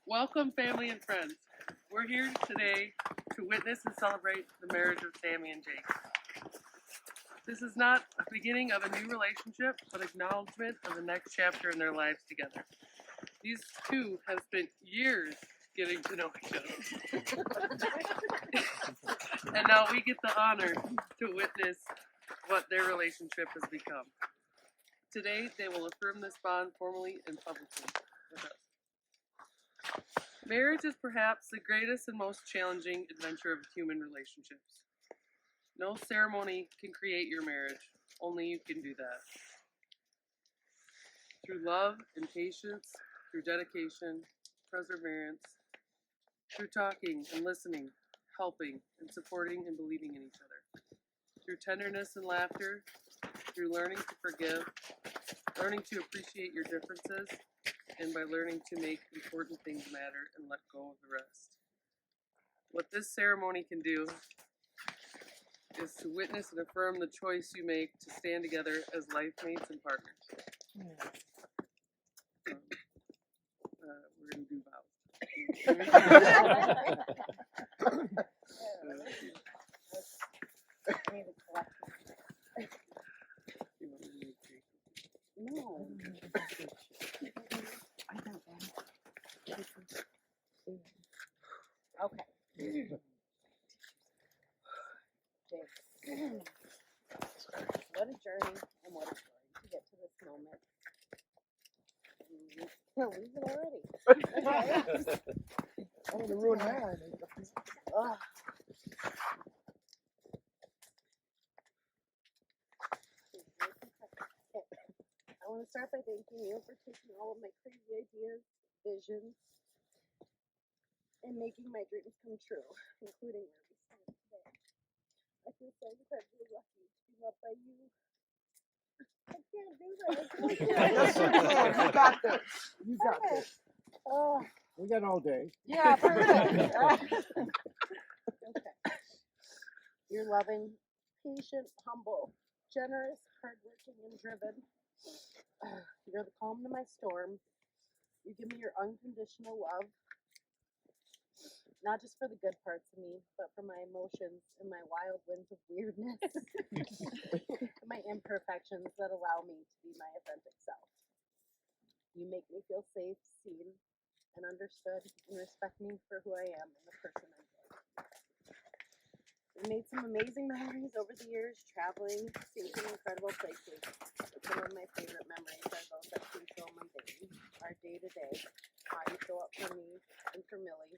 Welcome, family and friends. We're here today to witness and celebrate the marriage of Sammy and Jake. This is not a beginning of a new relationship, but acknowledgement of the next chapter in their lives together. These two have spent years getting to know each other. And now we get the honor to witness what their relationship has become. Today, they will affirm this bond formally and publicly with us. Marriage is perhaps the greatest and most challenging adventure of human relationships. No ceremony can create your marriage, only you can do that. Through love and patience, through dedication, perseverance, through talking and listening, helping and supporting and believing in each other. Through tenderness and laughter, through learning to forgive, learning to appreciate your differences, and by learning to make important things matter and let go of the rest. What this ceremony can do is to witness and affirm the choice you make to stand together as life mates and partners. We're going to do vows. No. Okay. What a journey and what a story to get to this moment. We're leaving already. I want to ruin mine. Oh. I want to start by thanking you for taking all of my crazy ideas, visions, and making my dreams come true, including where we stand today. I feel so incredibly lucky to be loved by you. I can't do this. Yes, you can. You got this. You got this. Oh. We got all day. Yeah, perfect. Okay. You're loving, patient, humble, generous, hardworking, and driven. You're the calm to my storm. You give me your unconditional love. Not just for the good parts of me, but for my emotions and my wild winds of weirdness. My imperfections that allow me to be my authentic self. You make me feel safe, seen, and understood, and respect me for who I am and the person I am. We made some amazing memories over the years, traveling, seeing some incredible places. But some of my favorite memories are those that seem so mundane. Our day-to-day, how you show up for me and for Millie.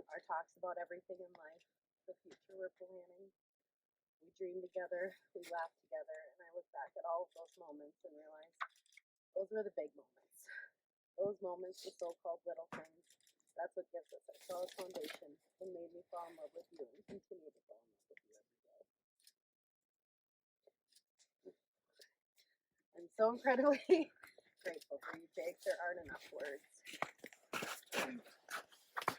Our talks about everything in life, the future we're planning. We dream together, we laugh together, and I look back at all of those moments and realize those were the big moments. Those moments, the so-called little things, that's what gives us our solid foundation and made me fall in love with you and continue to fall in love with you every day. I'm so incredibly grateful for you, Jake. There aren't enough words.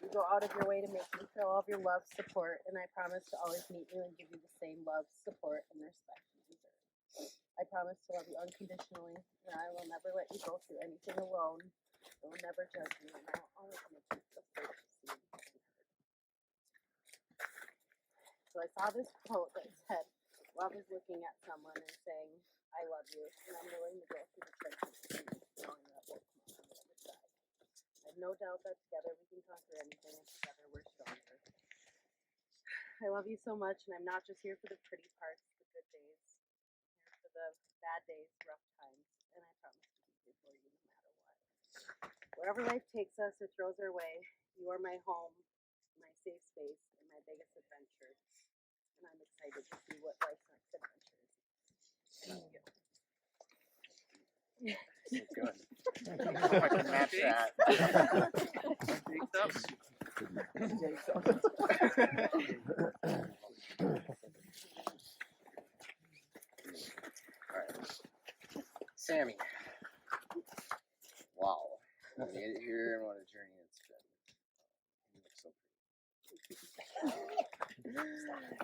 You go out of your way to make me feel all of your love, support, and I promise to always meet you and give you the same love, support, and respect you deserve. I promise to love you unconditionally, and I will never let you go through anything alone. I will never judge you, and I will always make you feel safe to see and heard. So I saw this quote that said, love is looking at someone and saying, I love you, and I'm willing to go through the trenches with you, knowing that we'll come out on the other side. I have no doubt that together we can conquer anything, and together we're stronger. I love you so much, and I'm not just here for the pretty parts, the good days. I'm here for the bad days, rough times, and I promise to be here for you no matter what. Wherever life takes us or throws our way, you are my home, my safe space, and my biggest adventure. And I'm excited to see what life's next adventure is. Thank you. Good. I can match that. Jake's up. All right. Sammy. Wow. We made it here and what a journey it's been. You look so pretty.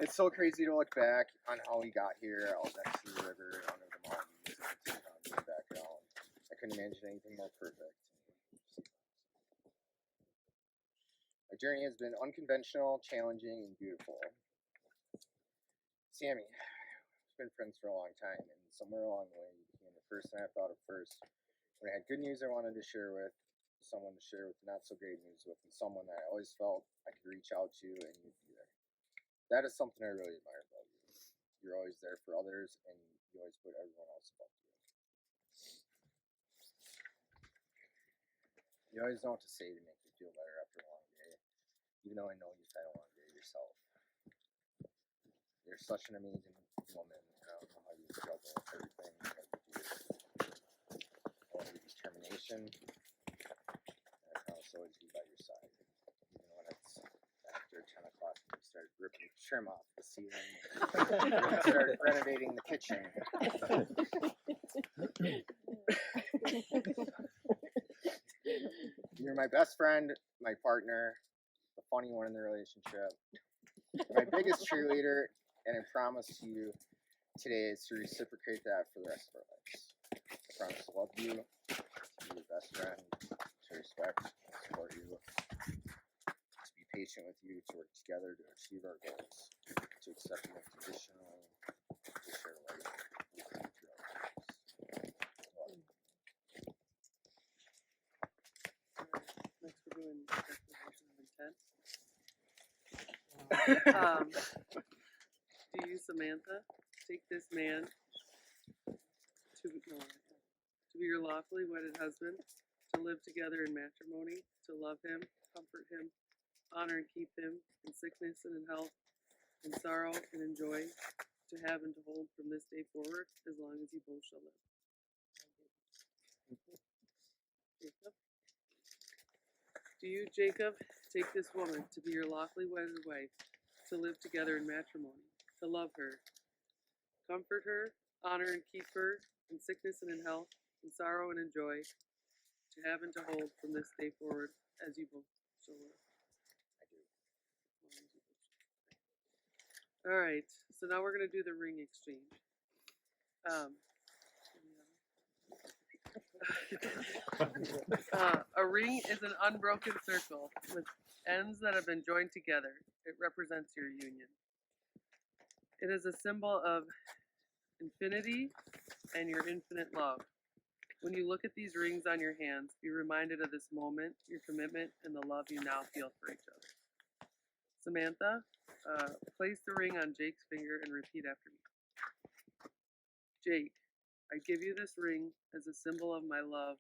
It's so crazy to look back on how we got here out next to the river, under the mountains, and the background. I couldn't imagine anything more perfect. journey has been unconventional, challenging, and beautiful. Sammy, we've been friends for a long time, and somewhere along the way, you became the person I thought of first when I had good news I wanted to share with, someone to share with not so great news with, and someone that I always felt I could reach out to and you'd be there. That is something I really admire about you. You're always there for others, and you always put everyone else above you. You always know what to say to make you feel better after a long day, even though I know you've had a long day yourself. You're such an amazing woman, and I don't know how you juggle with everything that you do. I love your determination, and I promise to always be by your side, even when it's after 10 o'clock and you start ripping trim off the ceiling and start renovating the kitchen. You're my best friend, my partner, the funny one in the relationship, my biggest cheerleader, and I promise you today is to reciprocate that for the rest of our lives. I promise to love you, to be your best friend, to respect and support you, to be patient with you, to work together to achieve our goals, to accept you unconditionally, to share life with you through our lives. Love you. Next, we're doing declaration of intent. Do you, Samantha, take this man to be your lawfully wedded husband, to live together in matrimony, to love him, comfort him, honor and keep him in sickness and in health, in sorrow and in joy, to have and to hold from this day forward, as long as you both shall live? Jacob? Do you, Jacob, take this woman to be your lawfully wedded wife, to live together in matrimony, to love her, comfort her, honor and keep her in sickness and in health, in sorrow and in joy, to have and to hold from this day forward, as you both shall live? I do. All right, so now we're going to do the ring exchange. A ring is an unbroken circle with ends that have been joined together. It represents your union. It is a symbol of infinity and your infinite love. When you look at these rings on your hands, be reminded of this moment, your commitment, and the love you now feel for each other. Samantha, place the ring on Jake's finger and repeat after me. Jake, I give you this ring as a symbol of my love,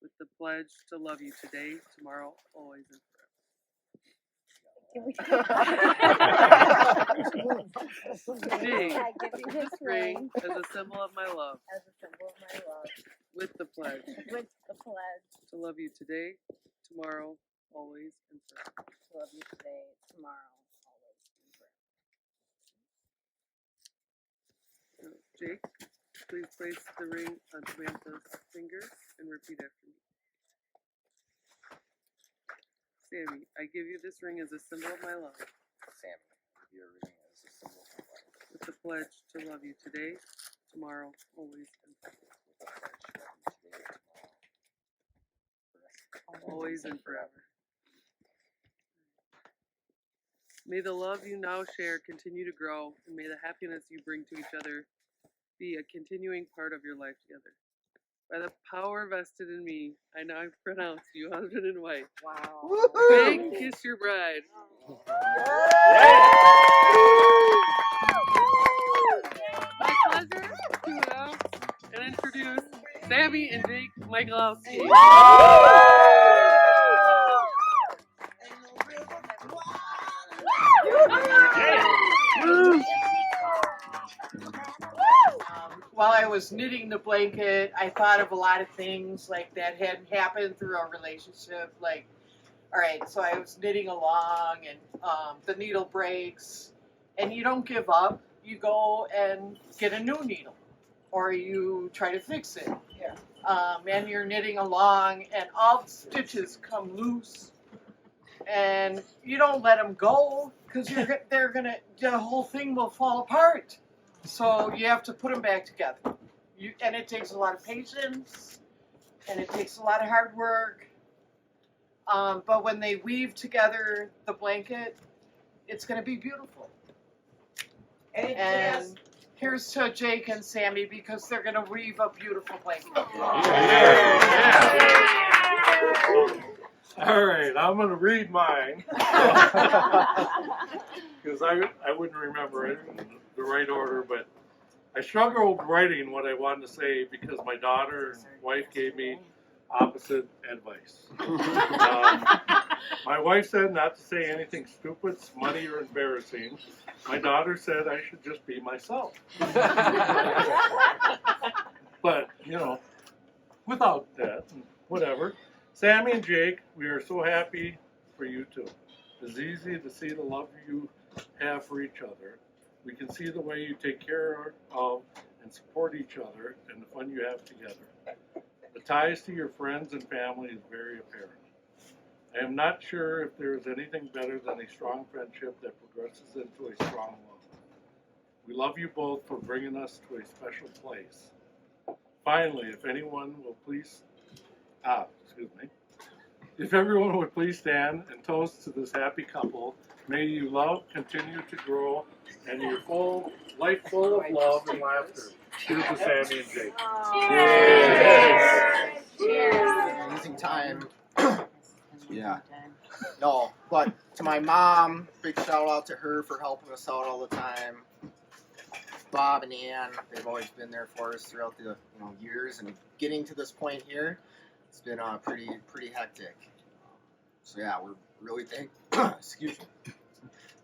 with the pledge to love you today, tomorrow, always, and forever. Jake, I give you this ring as a symbol of my love, as a symbol of my love, with the pledge with the pledge to love you today, tomorrow, always, and forever. to love you today, tomorrow, always, and forever. Jake, please place the ring on Samantha's finger and repeat after me. Sammy, I give you this ring as a symbol of my love, Sammy, your ring is a symbol of my life. with the pledge to love you today, tomorrow, always, and forever. With a pledge to love you today, tomorrow, Always and forever. May the love you now share continue to grow, and may the happiness you bring to each other be a continuing part of your life together. By the power vested in me, I now pronounce you husband and wife. Wow. Big kiss your bride. My pleasure to announce and introduce Sammy and Jake Michalowski. While I was knitting the blanket, I thought of a lot of things like that had happened through our relationship. Like, all right, so I was knitting along and the needle breaks and you don't give up. You go and get a new needle or you try to fix it. Yeah. And you're knitting along and all the stitches come loose and you don't let them go because the whole thing will fall apart. So you have to put them back together. And it takes a lot of patience, and it takes a lot of hard work. But when they weave together the blanket, it's going to be beautiful. And here's to Jake and Sammy because they're going to weave a beautiful blanket. All right, I'm going to read mine because I wouldn't remember it in the right order, but I struggled writing what I wanted to say because my daughter and wife gave me opposite advice. My wife said not to say anything stupid, smutty, or embarrassing. My daughter said I should just be myself. But, you know, without that, whatever. Sammy and Jake, we are so happy for you two. It's easy to see the love you have for each other. We can see the way you take care of and support each other and the fun you have together. The ties to your friends and family is very apparent. I am not sure if there is anything better than a strong friendship that progresses into a strong love. We love you both for bringing us to a special place. Finally, if everyone would please stand and toast to this happy couple. May you love continue to grow and your life full of love and laughter. Here's to Sammy and Jake. Cheers. Amazing time. Yeah. No, but to my mom, big shout out to her for helping us out all the time. Bob and Ann, they've always been there for us throughout the years, and getting to this point here, it's been pretty hectic. So yeah, we're really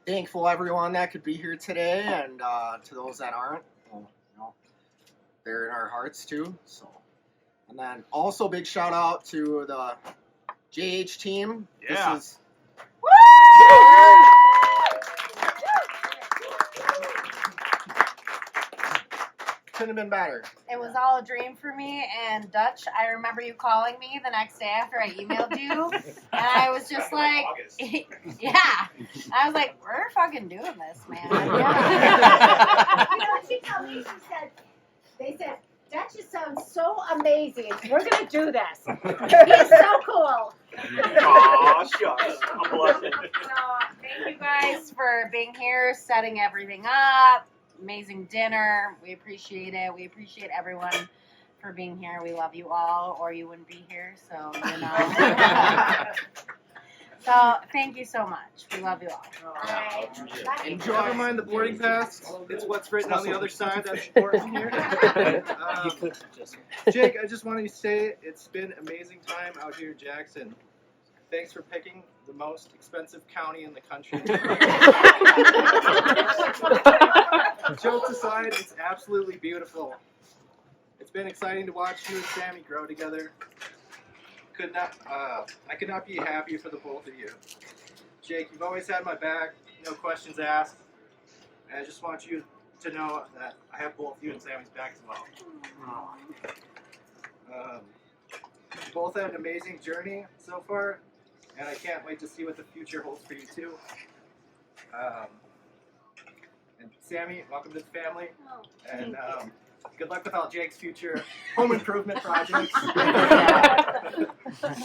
thankful everyone that could be here today, and to those that aren't, well, they're in our hearts too. So, and then also big shout out to the JH team. Yeah. This is couldn't have been better. It was all a dream for me, and Dutch, I remember you calling me the next day after I emailed you, and I was just like, yeah. I was like, we're fucking doing this, man. Yeah. You know what she told me? They said, Dutch sounds so amazing. We're going to do this. He's so cool. Aw, shucks. I'm blushing. So, thank you guys for being here, setting everything up. Amazing dinner. We appreciate it. We appreciate everyone for being here. We love you all, or you wouldn't be here. So, So, thank you so much. We love you all. All right. Enjoy. Never mind the boarding pass. It's what's written on the other side that's important here. Jake, I just wanted to say it's been an amazing time out here in Jackson. Thanks for picking the most expensive county in the country. Jokes aside, it's absolutely beautiful. It's been exciting to watch you and Sammy grow together. I could not be happier for the both of you. Jake, you've always had my back, no questions asked. And I just want you to know that I have both you and Sammy's back as well. You both had an amazing journey so far, and I can't wait to see what the future holds for you too. And Sammy, welcome to the family. And good luck with all Jake's future home improvement projects.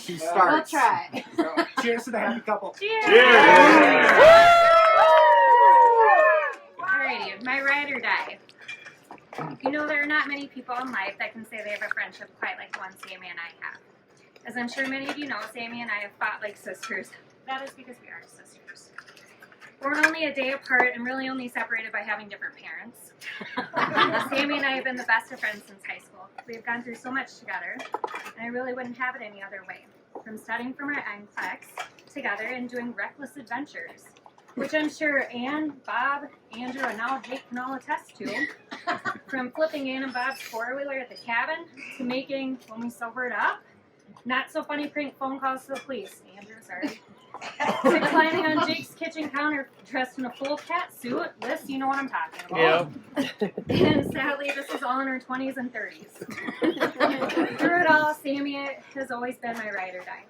She starts. We'll try. So, cheers to the happy couple. Alrighty, my ride or die. You know, there are not many people in life that can say they have a friendship quite like the one Sammy and I have. As I'm sure many of you know, Sammy and I have fought like sisters. That is because we are sisters. We're only a day apart and really only separated by having different parents. Sammy and I have been the best of friends since high school. We have gone through so much together, and I really wouldn't have it any other way. From studying for my NCLEX together and doing reckless adventures, which I'm sure Ann, Bob, Andrew, and now Jake can all attest to. From flipping Ann and Bob's four-wheeler at the cabin to making, when we sobered up, not so funny prank phone calls to the police. Andrew, sorry. To climbing on Jake's kitchen counter dressed in a full cat suit. Liz, you know what I'm talking about. Yeah. And sadly, this is all in her 20s and 30s. Through it all, Sammy has always been my ride or die.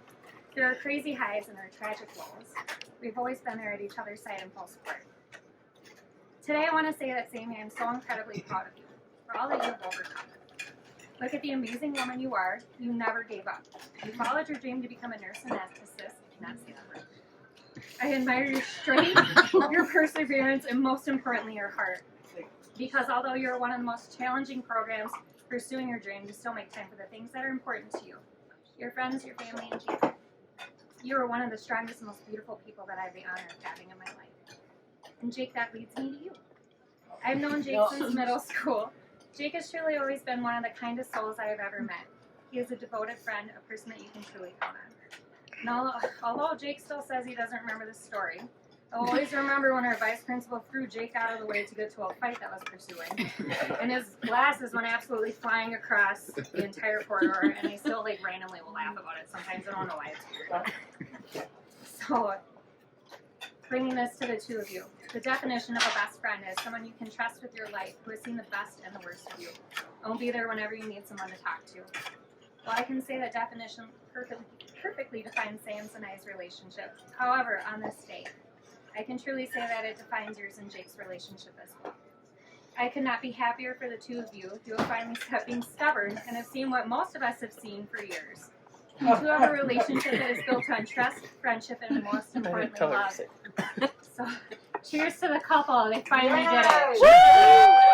Through our crazy highs and our tragic lows, we've always been there at each other's side in full support. Today, I want to say that, Sammy, I'm so incredibly proud of you for all that you've overcome. Look at the amazing woman you are. You never gave up. You followed your dream to become a nurse anesthetist, cannot say that word. I admire your strength, your perseverance, and most importantly, your heart. Because although you're one of the most challenging programs pursuing your dream, you still make time for the things that are important to you. Your friends, your family, and Jake. You are one of the strongest and most beautiful people that I have the honor of having in my life. And Jake, that leads me to you. I've known Jake since middle school. Jake has truly always been one of the kindest souls I have ever met. He is a devoted friend, a person that you can truly count on. And although Jake still says he doesn't remember the story, I'll always remember when our vice principal threw Jake out of the way to get to a fight that was pursuing. And his glasses went absolutely flying across the entire corridor, and I still randomly will laugh about it sometimes. I don't know why it's weird. So, bringing this to the two of you. The definition of a best friend is someone you can trust with your life, who has seen the best and the worst of you, and will be there whenever you need someone to talk to. Well, I can say that definition perfectly defines Sam's and I's relationship. However, on this day, I can truly say that it defines yours and Jake's relationship as well. I could not be happier for the two of you. You have finally stopped being stubborn and have seen what most of us have seen for years. You two have a relationship that is built on trust, friendship, and most importantly, love. So, cheers to the couple. They finally did it.